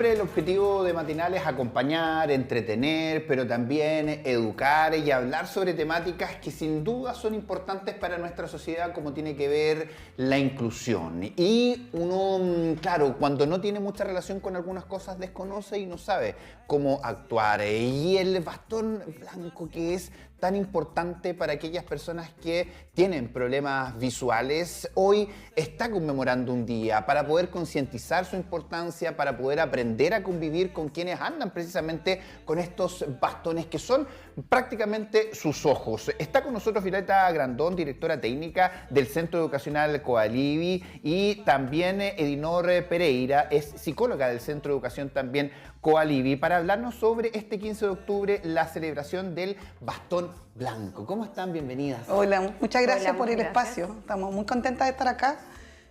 El objetivo de Matinal es acompañar, entretener, pero también educar y hablar sobre temáticas que sin duda son importantes para nuestra sociedad, como tiene que ver la inclusión. Y uno, claro, cuando no tiene mucha relación con algunas cosas, desconoce y no sabe cómo actuar. Y el bastón blanco, que es tan importante para aquellas personas que tienen problemas visuales, hoy está conmemorando un día para poder concientizar su importancia, para poder aprender a convivir con quienes andan precisamente con estos bastones que son prácticamente sus ojos. Está con nosotros Violeta Grandón, directora técnica del Centro Educacional Coalivi, y también Edinor Pereira, es psicóloga del Centro de Educación también Coalivi, para hablarnos sobre este 15 de octubre, la celebración del bastón blanco. ¿Cómo están? Bienvenidas. Hola, muchas gracias por el espacio. Estamos muy contentas de estar acá.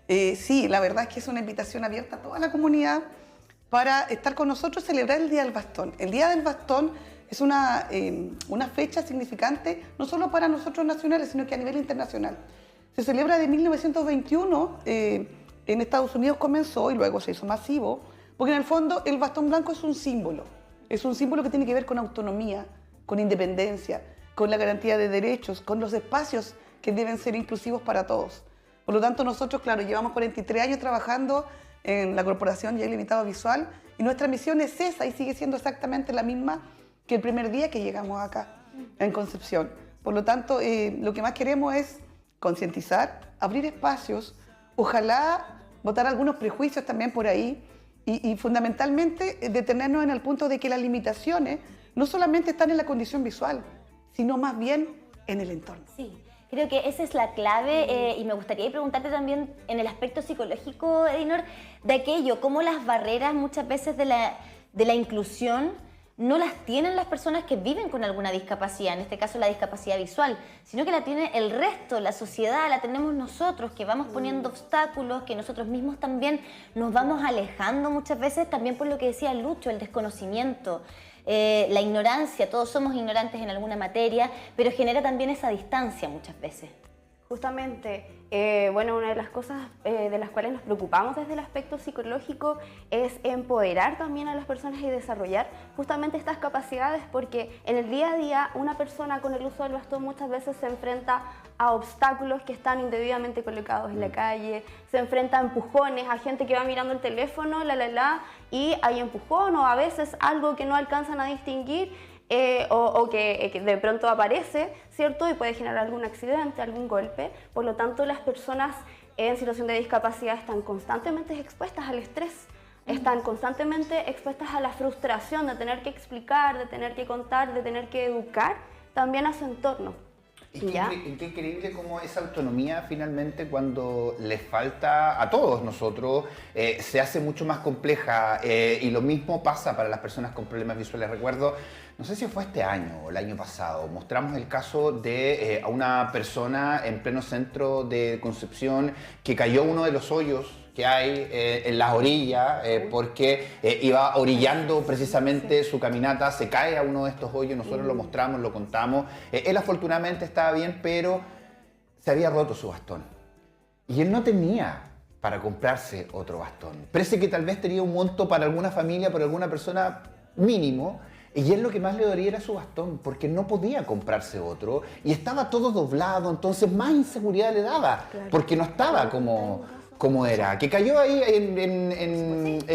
Sí, la verdad es que es una invitación abierta a toda la comunidad para estar con nosotros y celebrar el Día del Bastón. El Día del Bastón es una fecha significante no solo para nosotros nacionales, sino que a nivel internacional. Se celebra de 1921, en Estados Unidos comenzó y luego se hizo masivo, porque en el fondo el bastón blanco es un símbolo que tiene que ver con autonomía, con independencia, con la garantía de derechos, con los espacios que deben ser inclusivos para todos. Por lo tanto, nosotros, claro, llevamos 43 años trabajando en la Corporación Yale Limitado Visual y nuestra misión es esa y sigue siendo exactamente la misma que el primer día que llegamos acá, en Concepción. Por lo tanto, lo que más queremos es concientizar, abrir espacios, ojalá botar algunos prejuicios también por ahí y fundamentalmente detenernos en el punto de que las limitaciones no solamente están en la condición visual, sino más bien en el entorno. Sí, creo que esa es la clave y me gustaría preguntarte también en el aspecto psicológico, Edinor, de aquello, cómo las barreras muchas veces de la inclusión no las tienen las personas que viven con alguna discapacidad, en este caso la discapacidad visual, sino que la tiene el resto, la sociedad, la tenemos nosotros, que vamos poniendo obstáculos, que nosotros mismos también nos vamos alejando muchas veces, también por lo que decía Lucho, el desconocimiento, la ignorancia, todos somos ignorantes en alguna materia, pero genera también esa distancia muchas veces. Justamente, bueno, una de las cosas de las cuales nos preocupamos desde el aspecto psicológico es empoderar también a las personas y desarrollar justamente estas capacidades, porque en el día a día una persona con el uso del bastón muchas veces se enfrenta a obstáculos que están indebidamente colocados en la calle, se enfrenta a empujones, a gente que va mirando el teléfono, y hay empujón o a veces algo que no alcanzan a distinguir, o que de pronto aparece, ¿cierto? Y puede generar algún accidente, algún golpe. Por lo tanto, las personas en situación de discapacidad están constantemente expuestas al estrés, están constantemente expuestas a la frustración de tener que explicar, de tener que contar, de tener que educar también a su entorno. Es qué increíble cómo esa autonomía finalmente, cuando les falta a todos nosotros, se hace mucho más compleja, y lo mismo pasa para las personas con problemas visuales. Recuerdo, no sé si fue este año o el año pasado, mostramos el caso de a una persona en pleno centro de Concepción que cayó uno de los hoyos que hay en las orillas, porque iba orillando precisamente su caminata, se cae a uno de estos hoyos, nosotros lo mostramos, lo contamos. Él afortunadamente estaba bien, pero se había roto su bastón. Y él no tenía para comprarse otro bastón. Parece que tal vez tenía un monto para alguna familia, para alguna persona mínimo, y él lo que más le dolía era su bastón, porque no podía comprarse otro, y estaba todo doblado, entonces más inseguridad le daba, porque no estaba como era, que cayó ahí en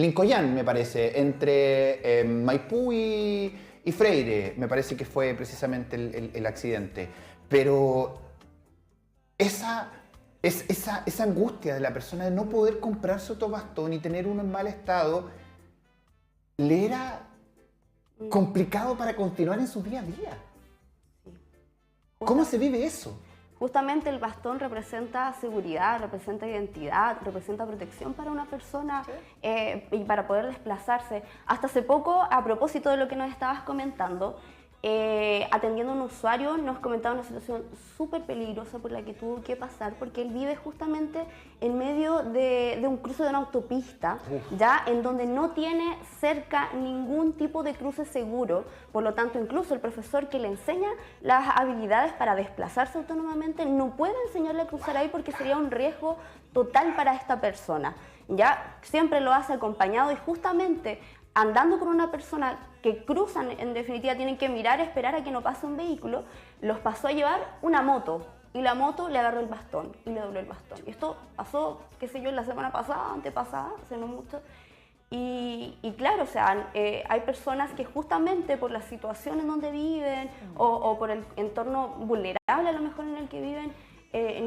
Lincoyán, me parece, entre Maipú y Freire, me parece que fue precisamente el accidente. Pero esa angustia de la persona de no poder comprarse otro bastón y tener uno en mal estado, le era complicado para continuar en su día a día. ¿Cómo se vive eso? Justamente el bastón representa seguridad, representa identidad, representa protección para una persona, y para poder desplazarse. Hasta hace poco, a propósito de lo que nos estabas comentando, atendiendo a un usuario nos comentaba una situación súper peligrosa por la que tuvo que pasar, porque él vive justamente en medio de un cruce de una autopista, ya en donde no tiene cerca ningún tipo de cruce seguro. Por lo tanto, incluso el profesor que le enseña las habilidades para desplazarse autónomamente no puede enseñarle a cruzar ahí porque sería un riesgo total para esta persona. ya siempre lo hace acompañado y justamente andando con una persona que cruzan, en definitiva tienen que mirar, esperar a que no pase un vehículo, los pasó a llevar una moto y la moto le agarró el bastón y le dobló el bastón. Y esto pasó, qué sé yo, la semana pasada, antepasada, hace no mucho. Y claro, o sea, hay personas que justamente por la situación en donde viven o por el entorno vulnerable a lo mejor en el que viven,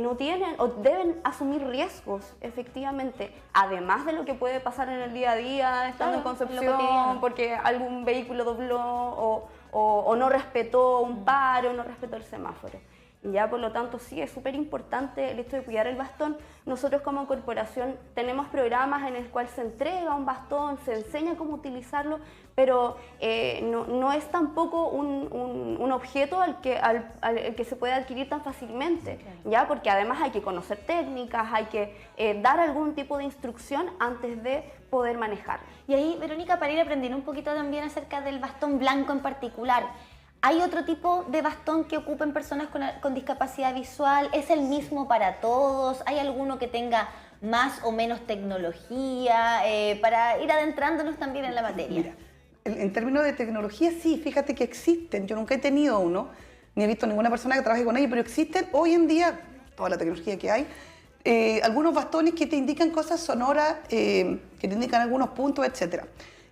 no tienen o deben asumir riesgos, efectivamente, además de lo que puede pasar en el día a día, estando en Concepción, porque algún vehículo dobló o no respetó un paro, no respetó el semáforo. Ya, por lo tanto, sí, es súper importante el hecho de cuidar el bastón. Nosotros como corporación tenemos programas en el cual se entrega un bastón, se enseña cómo utilizarlo, pero no es tampoco un objeto al que se puede adquirir tan fácilmente, ¿ya? Porque además hay que conocer técnicas, hay que dar algún tipo de instrucción antes de poder manejar. Y ahí, Verónica, para ir aprendiendo un poquito también acerca del bastón blanco en particular, ¿hay otro tipo de bastón que ocupen personas con discapacidad visual? ¿Es el mismo para todos? ¿Hay alguno que tenga más o menos tecnología? Para ir adentrándonos también en la materia. Mira, en términos de tecnología, sí, fíjate que existen. Yo nunca he tenido uno, ni he visto ninguna persona que trabaje con ellos, pero existen hoy en día, toda la tecnología que hay, algunos bastones que te indican cosas sonoras, que te indican algunos puntos, etc.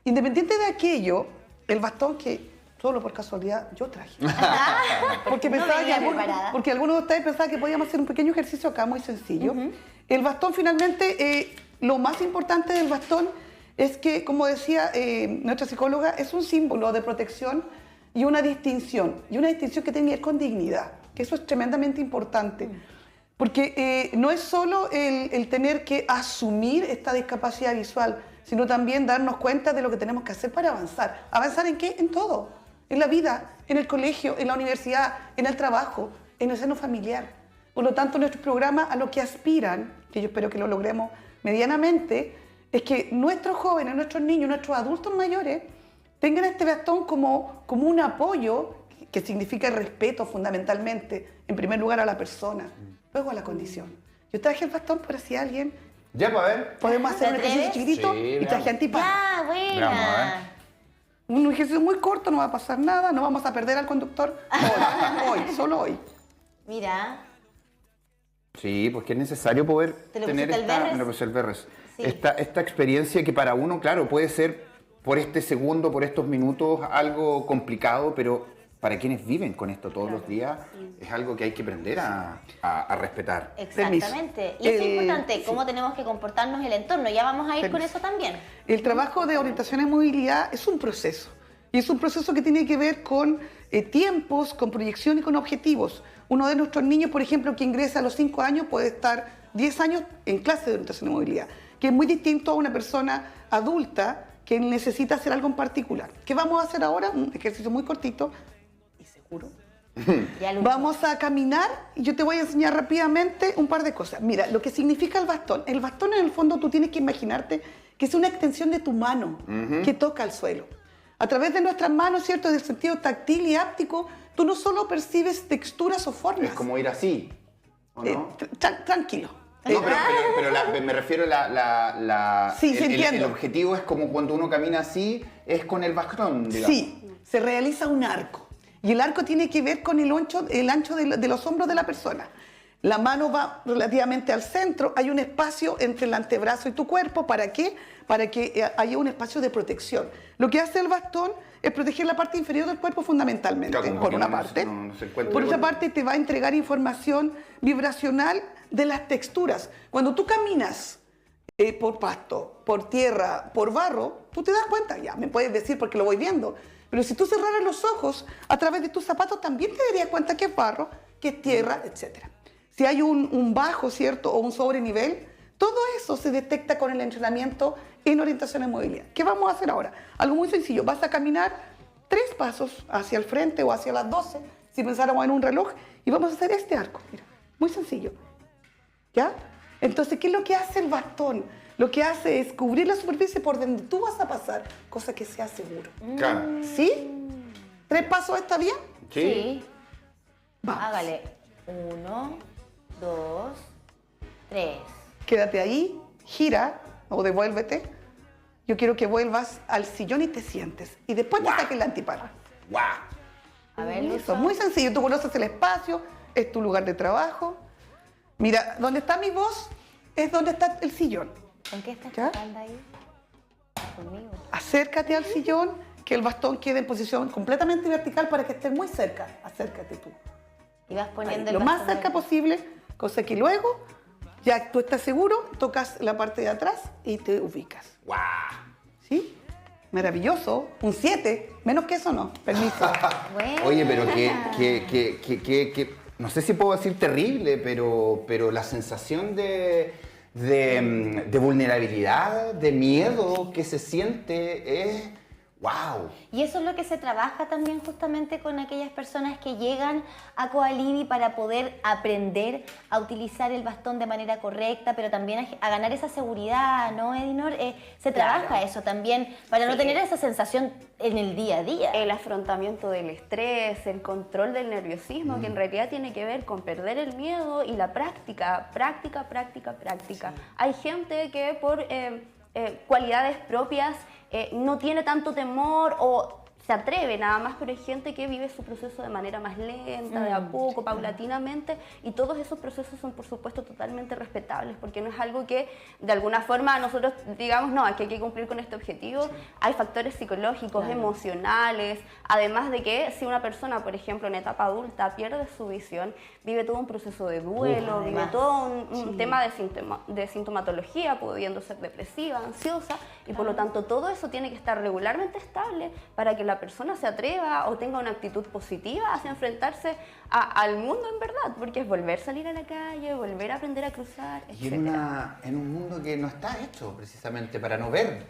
Independiente de aquello, el bastón que solo por casualidad yo traje. Porque, porque algunos de ustedes pensaban que podíamos hacer un pequeño ejercicio acá muy sencillo. El bastón finalmente, lo más importante del bastón es que, como decía nuestra psicóloga, es un símbolo de protección y una distinción. Y una distinción que tiene que ver con dignidad, que eso es tremendamente importante. Porque no es solo el tener que asumir esta discapacidad visual, sino también darnos cuenta de lo que tenemos que hacer para avanzar. ¿Avanzar en qué? En todo. En la vida, en el colegio, en la universidad, en el trabajo, en el seno familiar. Por lo tanto, nuestros programas a lo que aspiran, que yo espero que lo logremos medianamente, es que nuestros jóvenes, nuestros niños, nuestros adultos mayores tengan este bastón como un apoyo que significa el respeto fundamentalmente, en primer lugar a la persona, luego a la condición. Yo traje el bastón por si alguien... Ya, para ver. Podemos hacer un ejercicio chiquitito y traje antipas. ¡Ah, buena! Un ejercicio muy corto, no va a pasar nada, no vamos a perder al conductor hoy, solo hoy. Mira. Sí, pues que es necesario poder tener esta experiencia que para uno, claro, puede ser por este segundo, por estos minutos, algo complicado, pero para quienes viven con esto todos los días, es algo que hay que aprender a respetar. Exactamente. Y es importante cómo tenemos que comportarnos en el entorno. Ya vamos a ir con eso también. El trabajo de orientación en movilidad es un proceso. Y es un proceso que tiene que ver con tiempos, con proyección y con objetivos. Uno de nuestros niños, por ejemplo, que ingresa a los 5 años, puede estar 10 años en clase de orientación en movilidad, que es muy distinto a una persona adulta que necesita hacer algo en particular. ¿Qué vamos a hacer ahora? Un ejercicio muy cortito y seguro. Vamos a caminar y yo te voy a enseñar rápidamente un par de cosas. Mira, lo que significa el bastón. El bastón, en el fondo, tú tienes que imaginarte que es una extensión de tu mano que toca el suelo. A través de nuestras manos, ¿cierto? Del sentido táctil y áptico, tú no solo percibes texturas o formas. Es como ir así, ¿o no? Tranquilo. No, pero me refiero a sí, el objetivo es como cuando uno camina así, es con el bastón, digamos. Sí, se realiza un arco. Y el arco tiene que ver con el ancho de los hombros de la persona. La mano va relativamente al centro, hay un espacio entre el antebrazo y tu cuerpo. ¿Para qué? Para que haya un espacio de protección. Lo que hace el bastón es proteger la parte inferior del cuerpo fundamentalmente, claro, por una parte. Por otra parte, te va a entregar información vibracional de las texturas. Cuando tú caminas por pasto, por tierra, por barro, tú te das cuenta, ya me puedes decir porque lo voy viendo. Pero si tú cerraras los ojos, a través de tus zapatos también te darías cuenta que es barro, que es tierra, etc. Si hay un bajo, ¿cierto? O un sobrenivel, todo eso se detecta con el entrenamiento en orientación en movilidad. ¿Qué vamos a hacer ahora? Algo muy sencillo. Vas a caminar 3 pasos hacia el frente o hacia las 12, si pensáramos en un reloj, y vamos a hacer este arco. Mira, muy sencillo. ¿Ya? Entonces, ¿qué es lo que hace el bastón? Lo que hace es cubrir la superficie por donde tú vas a pasar, cosa que sea seguro. Claro. ¿Sí? 3 pasos, ¿está bien? Sí. Vamos. Hágale. 1, 2, 3. Quédate ahí, gira o devuélvete, yo quiero que vuelvas al sillón y te sientes. Y después te saques la antipara. ¡Guau! A ver, Eso, muy sencillo. Tú conoces el espacio, es tu lugar de trabajo. Mira, donde está mi voz es donde está el sillón. ¿Con qué estás ¿Ya? tocando ahí? Conmigo. Acércate al sillón, que el bastón quede en posición completamente vertical para que estés muy cerca. Acércate tú. Y vas poniendo Ahí, el lo más bastón cerca ahí. posible, cosa que luego, ya tú estás seguro, tocas la parte de atrás y te ubicas. ¡Guau! ¿Sí? Maravilloso. Un 7. Menos que eso no. Permiso. Bueno. Oye, pero no sé si puedo decir terrible, pero la sensación de vulnerabilidad, de miedo que se siente es ¡wow! Y eso es lo que se trabaja también justamente con aquellas personas que llegan a Coalibi para poder aprender a utilizar el bastón de manera correcta, pero también a ganar esa seguridad, ¿no, Edinor? Se trabaja eso también para no tener esa sensación en el día a día. El afrontamiento del estrés, el control del nerviosismo, que en realidad tiene que ver con perder el miedo y la práctica. Hay gente que por cualidades propias no tiene tanto temor o se atreve nada más, pero hay gente que vive su proceso de manera más lenta, de a poco, paulatinamente, y todos esos procesos son por supuesto totalmente respetables, porque no es algo que de alguna forma nosotros digamos, no, aquí hay que cumplir con este objetivo. Hay factores psicológicos, emocionales, además de que si una persona, por ejemplo, en etapa adulta pierde su visión, vive todo un proceso de duelo, vive todo un tema de sintomatología, pudiendo ser depresiva, ansiosa, y por lo tanto todo eso tiene que estar regularmente estable para que la persona se atreva o tenga una actitud positiva hacia enfrentarse al mundo en verdad, porque es volver a salir a la calle, volver a aprender a cruzar, Y etc. en un mundo que no está hecho precisamente para no ver.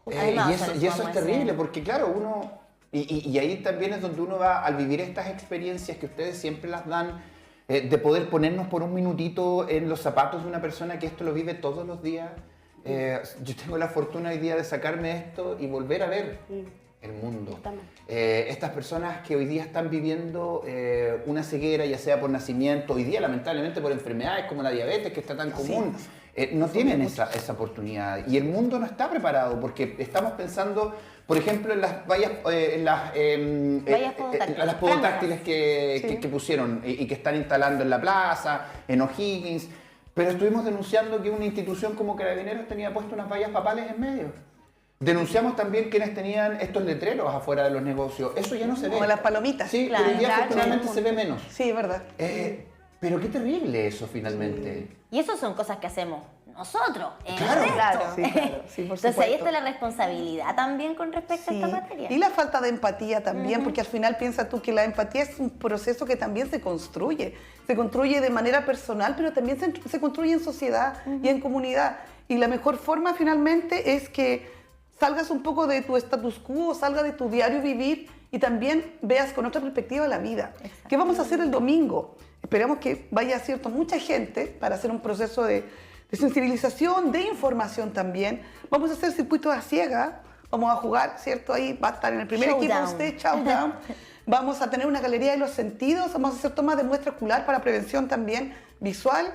Además, Y eso es terrible, porque claro, uno... Y ahí también es donde uno va, al vivir estas experiencias que ustedes siempre las dan, de poder ponernos por un minutito en los zapatos de una persona que esto lo vive todos los días. Yo tengo la fortuna hoy día de sacarme esto y volver a ver el mundo. Estas personas que hoy día están viviendo una ceguera, ya sea por nacimiento, hoy día lamentablemente por enfermedades como la diabetes, que está tan común, no tienen esa oportunidad. Y el mundo no está preparado, porque estamos pensando, por ejemplo, en las vallas, las podotáctiles que pusieron y que están instalando en la plaza, en O'Higgins. Pero estuvimos denunciando que una institución como Carabineros tenía puesto unas vallas papales en medio. Denunciamos también quienes tenían estos letreros afuera de los negocios. Eso ya no se ve. Como las palomitas. Sí, Claro, pero hoy día claro, afortunadamente claro. se ve menos. Sí, es verdad. Pero qué terrible eso finalmente. Y eso son cosas que hacemos nosotros. el Claro. resto. Claro, sí, claro. Sí, por Entonces ahí supuesto. está la responsabilidad también con respecto a esta materia. Y la falta de empatía también, porque al final piensa tú que la empatía es un proceso que también se construye. Se construye de manera personal, pero también se construye en sociedad y en comunidad. Y la mejor forma finalmente es que salgas un poco de tu status quo, salgas de tu diario vivir y también veas con otra perspectiva la vida. ¿Qué vamos a hacer el domingo? Esperamos que vaya, ¿cierto?, mucha gente para hacer un proceso de sensibilización, de información también. Vamos a hacer circuitos a ciegas, vamos a jugar, ¿cierto? Ahí va a estar en el primer equipo Showdown. usted, Showdown. Vamos a tener una galería de los sentidos, vamos a hacer tomas de muestra ocular para prevención también visual.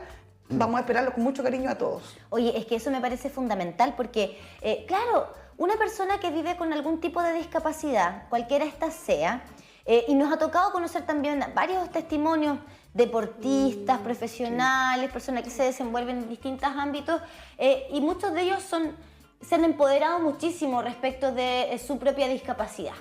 Vamos a esperarlo con mucho cariño a todos. Oye, es que eso me parece fundamental porque, claro, una persona que vive con algún tipo de discapacidad, cualquiera esta sea, y nos ha tocado conocer también varios testimonios, deportistas, profesionales, personas que se desenvuelven en distintos ámbitos, y muchos de ellos se han empoderado muchísimo respecto de su propia discapacidad.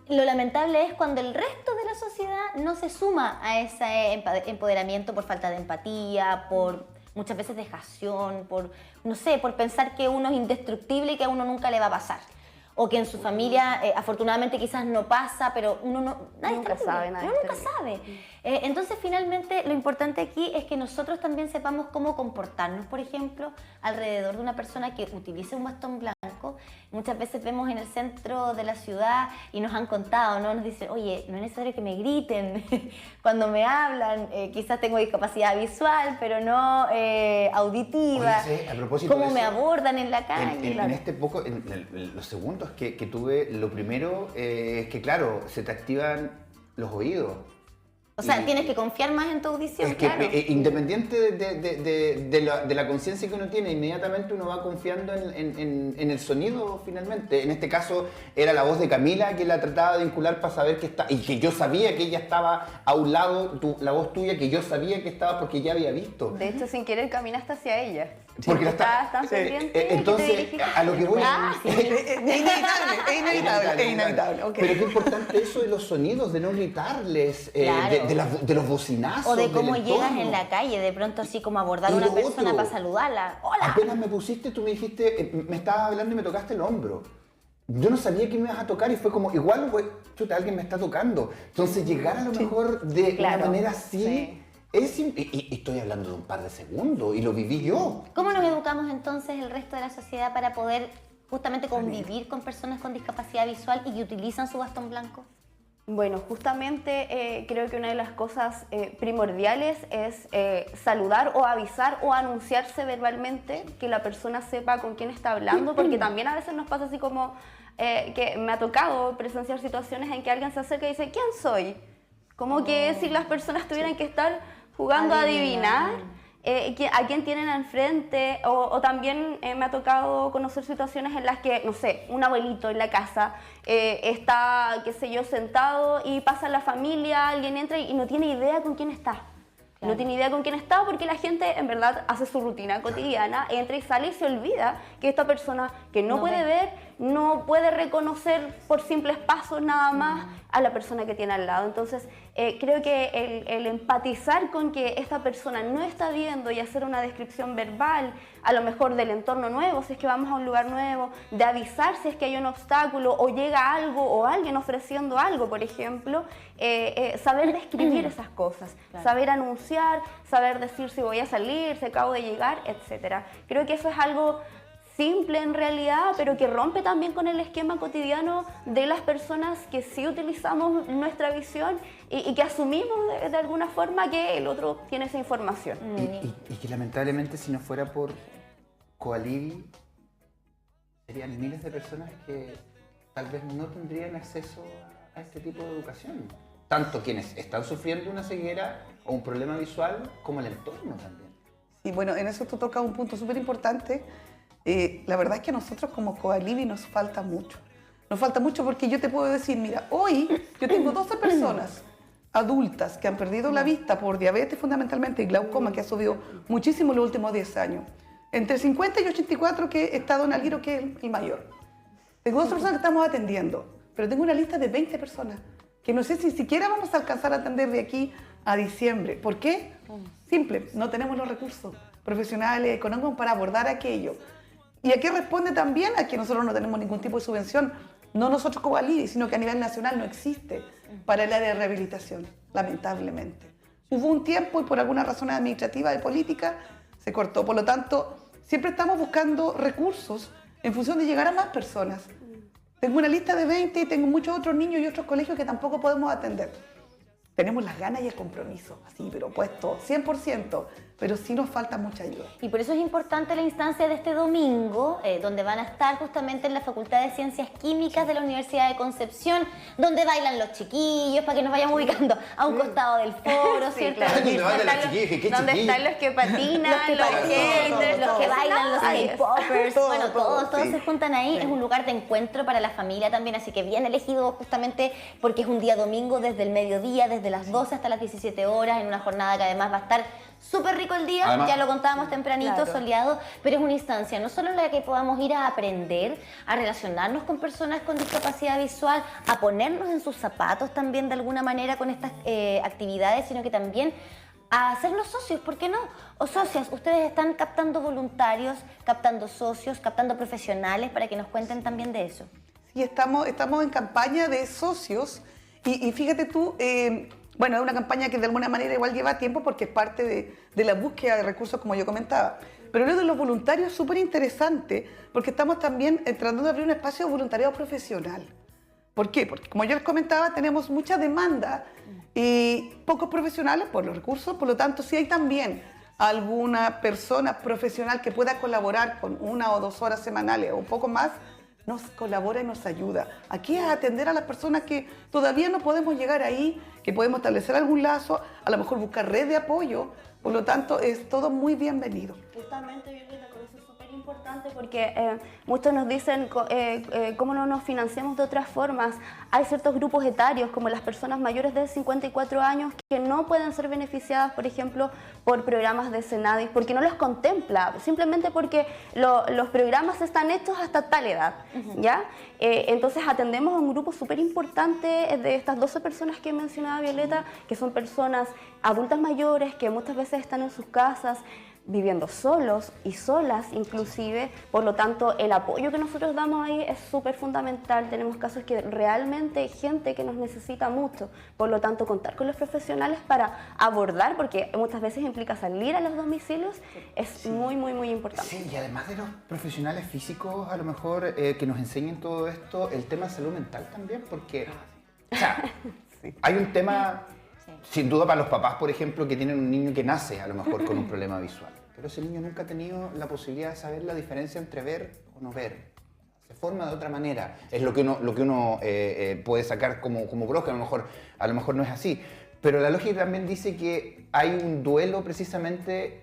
Lo lamentable es cuando el resto de la sociedad no se suma a ese empoderamiento por falta de empatía, por muchas veces dejación, por, no sé, por pensar que uno es indestructible y que a uno nunca le va a pasar. O que en su familia, afortunadamente, quizás no pasa, pero uno nadie Nunca sabe, uno nadie nunca está sabe. Entonces, finalmente, lo importante aquí es que nosotros también sepamos cómo comportarnos, por ejemplo, alrededor de una persona que utilice un bastón blanco. Muchas veces vemos en el centro de la ciudad y nos han contado, ¿no? Nos dicen, oye, no es necesario que me griten cuando me hablan, quizás tengo discapacidad visual, pero no auditiva. Oye, sí, a propósito cómo de me eso, abordan en la calle. En este poco, en los segundos que tuve, lo primero es que, claro, se te activan los oídos. O sea, tienes que confiar más en tu audición, Es que claro. independiente de la conciencia que uno tiene, inmediatamente uno va confiando en el sonido finalmente. En este caso era la voz de Camila que la trataba de vincular para saber que está, y que yo sabía que ella estaba a un lado, la voz tuya que yo sabía que estaba porque ya había visto. De hecho, sin querer caminaste hacia ella. Porque la estabas tan pendiente. entonces, a lo que voy Es inevitable. Okay. Pero qué importante eso de los sonidos, de no gritarles, Claro. de los bocinazos. O de cómo del llegas entorno. en la calle, de pronto así como abordar a Y una lo persona otro, para saludarla. ¡Hola! Apenas me pusiste, tú me dijiste, me estabas hablando y me tocaste el hombro. Yo no sabía que me ibas a tocar y fue como, igual, güey, chuta, alguien me está tocando. Entonces, llegar a lo mejor de Claro, una manera así, sí. y estoy hablando de un par de segundos y lo viví yo. ¿Cómo nos educamos entonces el resto de la sociedad para poder justamente convivir con personas con discapacidad visual y que utilizan su bastón blanco? Bueno, justamente creo que una de las cosas primordiales es saludar o avisar o anunciarse verbalmente, que la persona sepa con quién está hablando, porque también a veces nos pasa así como que me ha tocado presenciar situaciones en que alguien se acerca y dice, ¿quién soy? Como que si las personas tuvieran que estar jugando a adivinar a quién tienen al frente, o también me ha tocado conocer situaciones en las que, no sé, un abuelito en la casa está, qué sé yo, sentado y pasa la familia, alguien entra y no tiene idea con quién está. Claro. No tiene idea con quién está porque la gente en verdad hace su rutina cotidiana, entra y sale y se olvida que esta persona que no puede ver, no puede reconocer por simples pasos nada más a la persona que tiene al lado. Entonces creo que el empatizar con que esta persona no está viendo y hacer una descripción verbal, a lo mejor del entorno nuevo, si es que vamos a un lugar nuevo, de avisar si es que hay un obstáculo o llega algo o alguien ofreciendo algo, por ejemplo, saber describir esas cosas, saber anunciar, saber decir si voy a salir, si acabo de llegar, etc. Creo que eso es algo simple en realidad, pero que rompe también con el esquema cotidiano de las personas que sí utilizamos nuestra visión y que asumimos de alguna forma que el otro tiene esa información. Y que lamentablemente si no fuera por Coalivi, serían miles de personas que tal vez no tendrían acceso a este tipo de educación. Tanto quienes están sufriendo una ceguera o un problema visual, como el entorno también. Y bueno, en eso tú tocas un punto súper importante. La verdad es que a nosotros como Coalivi nos falta mucho. Nos falta mucho porque yo te puedo decir, mira, hoy yo tengo 12 personas adultas que han perdido la vista por diabetes fundamentalmente y glaucoma, que ha subido muchísimo en los últimos 10 años. Entre 50 y 84 que está Don Alguiro, que es el mayor. Tengo 2 personas que estamos atendiendo, pero tengo una lista de 20 personas que no sé si siquiera vamos a alcanzar a atender de aquí a diciembre. ¿Por qué? Simple, no tenemos los recursos profesionales, económicos para abordar aquello. ¿Y a qué responde también? A que nosotros no tenemos ningún tipo de subvención, no nosotros como Alivi, sino que a nivel nacional no existe para el área de rehabilitación, lamentablemente. Hubo un tiempo y por alguna razón administrativa y política se cortó. Por lo tanto, siempre estamos buscando recursos en función de llegar a más personas. Tengo una lista de 20 y tengo muchos otros niños y otros colegios que tampoco podemos atender. Tenemos las ganas y el compromiso, así, pero puesto 100%, pero sí nos falta mucha ayuda. Y por eso es importante la instancia de este domingo, donde van a estar justamente en la Facultad de Ciencias Químicas de la Universidad de Concepción, donde bailan los chiquillos, para que nos vayamos ubicando a un costado del foro, Sí, ¿cierto? claro. Ay, no, de la chiquilla, ¿qué Donde chiquilla? están los que patinan, los Los que bailan, los K-popers, Todo, bueno, todos sí. se juntan ahí. Es un lugar de encuentro para la familia también, así que bien elegido justamente porque es un día domingo desde el mediodía, desde las 12 hasta las 17 horas, en una jornada que además va a estar súper rico el día, Además, ya lo contábamos tempranito, claro. soleado, pero es una instancia no solo en la que podamos ir a aprender, a relacionarnos con personas con discapacidad visual, a ponernos en sus zapatos también de alguna manera con estas actividades, sino que también a hacernos socios, ¿por qué no? O socias, ustedes están captando voluntarios, captando socios, captando profesionales para que nos cuenten también de eso. Sí, estamos en campaña de socios y fíjate tú, bueno, es una campaña que de alguna manera igual lleva tiempo porque es parte de la búsqueda de recursos, como yo comentaba. Pero lo de los voluntarios es súper interesante porque estamos también tratando de abrir un espacio de voluntariado profesional. ¿Por qué? Porque como yo les comentaba, tenemos mucha demanda y pocos profesionales por los recursos, por lo tanto, si hay también alguna persona profesional que pueda colaborar con 1 o 2 horas semanales o un poco más, nos colabora y nos ayuda. Aquí es atender a las personas que todavía no podemos llegar ahí, que podemos establecer algún lazo, a lo mejor buscar red de apoyo. Por lo tanto, es todo muy bienvenido. Justamente, Violeta, con eso es súper importante porque muchos nos dicen cómo no nos financiamos de otras formas. Hay ciertos grupos etarios, como las personas mayores de 54 años, que no pueden ser beneficiadas, por ejemplo, por programas de Senadis, porque no los contempla, simplemente porque los programas están hechos hasta tal edad, ¿ya? Entonces atendemos a un grupo súper importante de estas 12 personas que mencionaba Violeta, que son personas adultas mayores que muchas veces están en sus casas, viviendo solos y solas inclusive. Por lo tanto, el apoyo que nosotros damos ahí es súper fundamental. Tenemos casos que realmente hay gente que nos necesita mucho. Por lo tanto, contar con los profesionales para abordar, porque muchas veces implica salir a los domicilios, es muy, muy, muy importante. Sí, y además de los profesionales físicos, a lo mejor que nos enseñen todo esto, el tema de salud mental también, porque, o sea, hay un tema, sin duda para los papás, por ejemplo, que tienen un niño que nace a lo mejor con un problema visual. Pero ese niño nunca ha tenido la posibilidad de saber la diferencia entre ver o no ver. Se forma de otra manera. Es lo que uno puede sacar como broca, a lo mejor no es así. Pero la lógica también dice que hay un duelo precisamente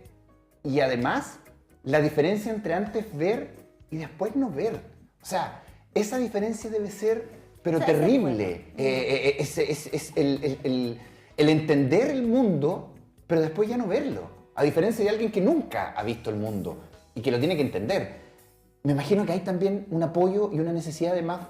y además la diferencia entre antes ver y después no ver. O sea, esa diferencia debe ser, pero terrible. Es el entender el mundo, pero después ya no verlo. A diferencia de alguien que nunca ha visto el mundo y que lo tiene que entender. Me imagino que hay también un apoyo y una necesidad de más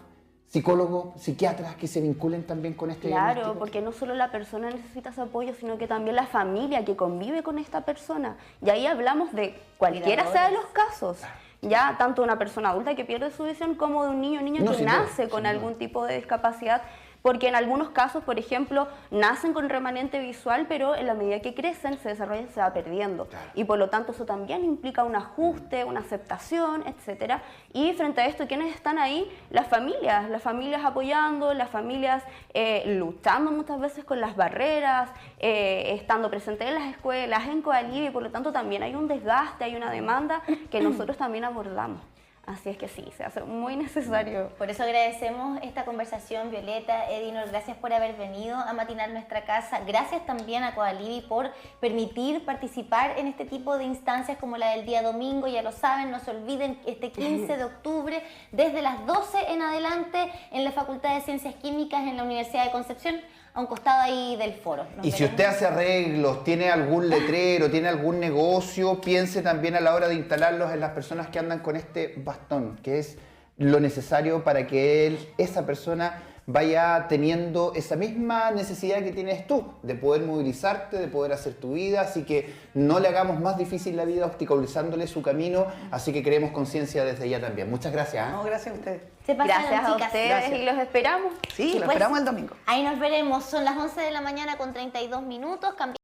psicólogos, psiquiatras que se vinculen también con este Claro, diagnóstico. porque no solo la persona necesita ese apoyo, sino que también la familia que convive con esta persona. Y ahí hablamos de cualquiera sea de los casos. Ya tanto una persona adulta que pierde su visión como de un niño o niña que nace con algún tipo de discapacidad. Porque en algunos casos, por ejemplo, nacen con remanente visual, pero en la medida que crecen, se desarrollan, se va perdiendo. Claro. Y por lo tanto eso también implica un ajuste, una aceptación, etc. Y frente a esto, ¿quiénes están ahí? Las familias apoyando, las familias luchando muchas veces con las barreras, estando presentes en las escuelas, en Coalivi, y por lo tanto también hay un desgaste, hay una demanda que nosotros también abordamos. Así es que sí, se hace muy necesario. Por eso agradecemos esta conversación, Violeta, Edinor, gracias por haber venido a Matinar Nuestra Casa. Gracias también a Coalivi por permitir participar en este tipo de instancias como la del día domingo. Ya lo saben, no se olviden, este 15 de octubre, desde las 12 en adelante, en la Facultad de Ciencias Químicas en la Universidad de Concepción, a un costado ahí del foro. Y si usted hace arreglos, tiene algún letrero, tiene algún negocio, piense también a la hora de instalarlos en las personas que andan con este bastón, que es lo necesario para que esa persona vaya teniendo esa misma necesidad que tienes tú, de poder movilizarte, de poder hacer tu vida, así que no le hagamos más difícil la vida obstaculizándole su camino, así que creemos conciencia desde ya también. Muchas gracias. No, gracias a ustedes. Gracias a ustedes. Gracias. Y los esperamos. Sí, lo esperamos el domingo. Ahí nos veremos, son las 11 de la mañana con 32 minutos.